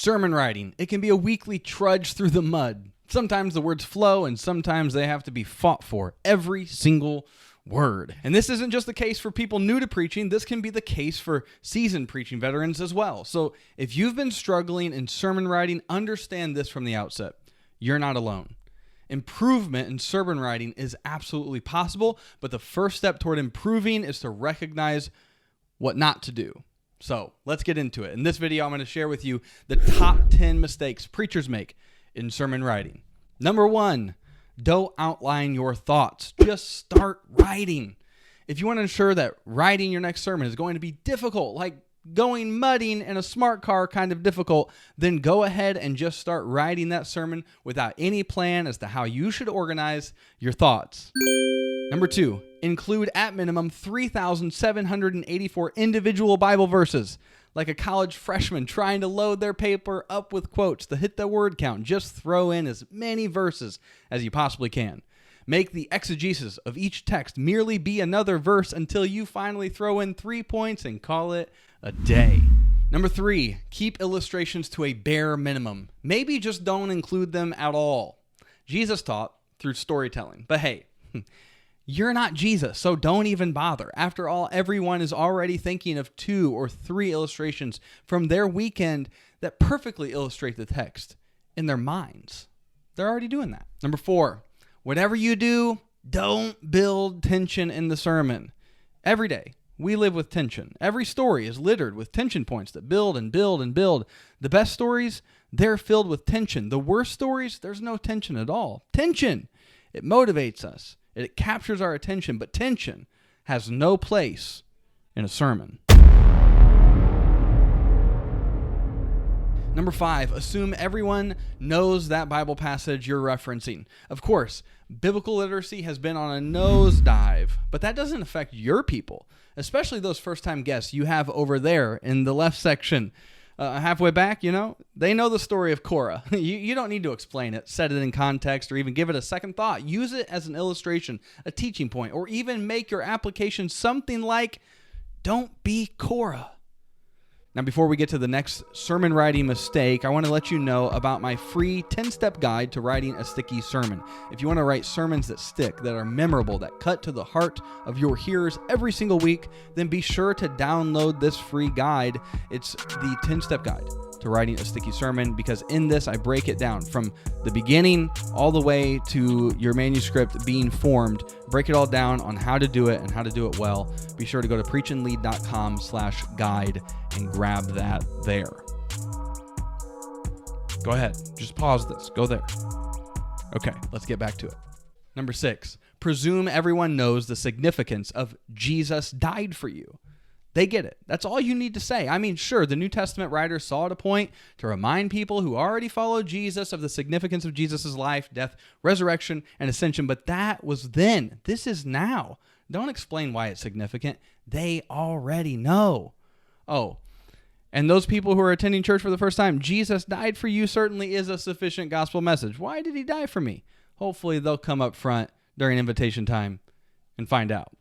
Sermon writing, it can be a weekly trudge through the mud. Sometimes the words flow and sometimes they have to be fought for, every single word. And this isn't just the case for people new to preaching, this can be the case for seasoned preaching veterans as well. So if you've been struggling in sermon writing, understand this from the outset. You're not alone. Improvement in sermon writing is absolutely possible, but the first step toward improving is to recognize what not to do. So let's get into it. In this video, I'm going to share with you the top 10 mistakes preachers make in sermon writing. Number 1, don't outline your thoughts. Just start writing. If you want to ensure that writing your next sermon is going to be difficult, like going mudding in a smart car kind of difficult, then go ahead and just start writing that sermon without any plan as to how you should organize your thoughts. Number 2, include at minimum 3,784 individual Bible verses. Like a college freshman trying to load their paper up with quotes to hit the word count, just throw in as many verses as you possibly can. Make the exegesis of each text merely be another verse until you finally throw in 3 points and call it a day. Number 3, keep illustrations to a bare minimum. Maybe just don't include them at all. Jesus taught through storytelling, but hey, you're not Jesus, so don't even bother. After all, everyone is already thinking of 2 or 3 illustrations from their weekend that perfectly illustrate the text in their minds. They're already doing that. Number 4, whatever you do, don't build tension in the sermon. Every day, we live with tension. Every story is littered with tension points that build and build and build. The best stories, they're filled with tension. The worst stories, there's no tension at all. Tension, it motivates us. It captures our attention, but tension has no place in a sermon. Number 5, assume everyone knows that Bible passage you're referencing. Of course, biblical literacy has been on a nosedive, but that doesn't affect your people, especially those first-time guests you have over there in the left section. Halfway back, they know the story of Korah. You don't need to explain it, set it in context, or even give it a second thought. Use it as an illustration, a teaching point, or even make your application something like, don't be Korah. Now, before we get to the next sermon writing mistake, I want to let you know about my free 10-step guide to writing a sticky sermon. If you want to write sermons that stick, that are memorable, that cut to the heart of your hearers every single week, then be sure to download this free guide. It's the 10-step guide to writing a sticky sermon, because in this I break it down from the beginning all the way to your manuscript being formed. Break it all down on how to do it and how to do it well. Be sure to go to preachandlead.com/guide and grab that there. Go ahead. Just pause this. Go there. Okay, let's get back to it. Number 6, presume everyone knows the significance of Jesus died for you. They get it. That's all you need to say. I mean, sure, the New Testament writers saw it a point to remind people who already follow Jesus of the significance of Jesus' life, death, resurrection, and ascension, but that was then. This is now. Don't explain why it's significant. They already know. Oh, and those people who are attending church for the first time, Jesus died for you certainly is a sufficient gospel message. Why did he die for me? Hopefully they'll come up front during invitation time and find out.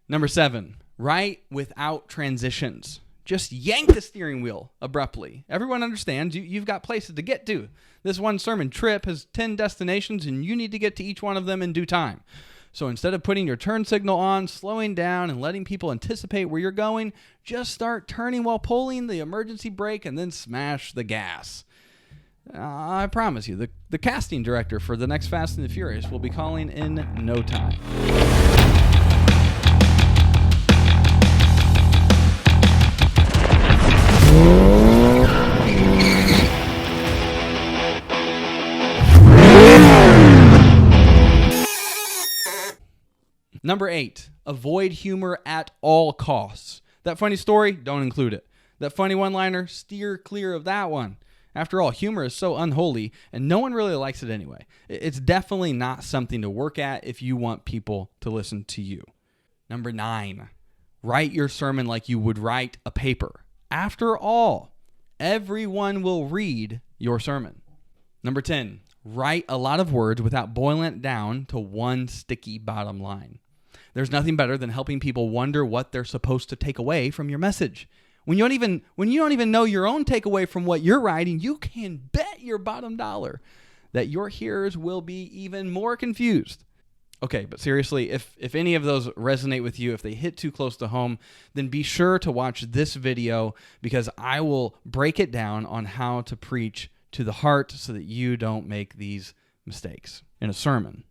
Number 7, write without transitions. Just yank the steering wheel abruptly. Everyone understands you've got places to get to. This one sermon trip has 10 destinations and you need to get to each one of them in due time. So instead of putting your turn signal on, slowing down, and letting people anticipate where you're going, just start turning while pulling the emergency brake and then smash the gas. I promise you, the casting director for the next Fast and the Furious will be calling in no time. Number 8, avoid humor at all costs. That funny story, don't include it. That funny one-liner, steer clear of that one. After all, humor is so unholy, and no one really likes it anyway. It's definitely not something to work at if you want people to listen to you. Number 9, write your sermon like you would write a paper. After all, everyone will read your sermon. Number 10, write a lot of words without boiling it down to one sticky bottom line. There's nothing better than helping people wonder what they're supposed to take away from your message. When you don't even know your own takeaway from what you're writing, you can bet your bottom dollar that your hearers will be even more confused. Okay, but seriously, if any of those resonate with you, if they hit too close to home, then be sure to watch this video, because I will break it down on how to preach to the heart so that you don't make these mistakes in a sermon.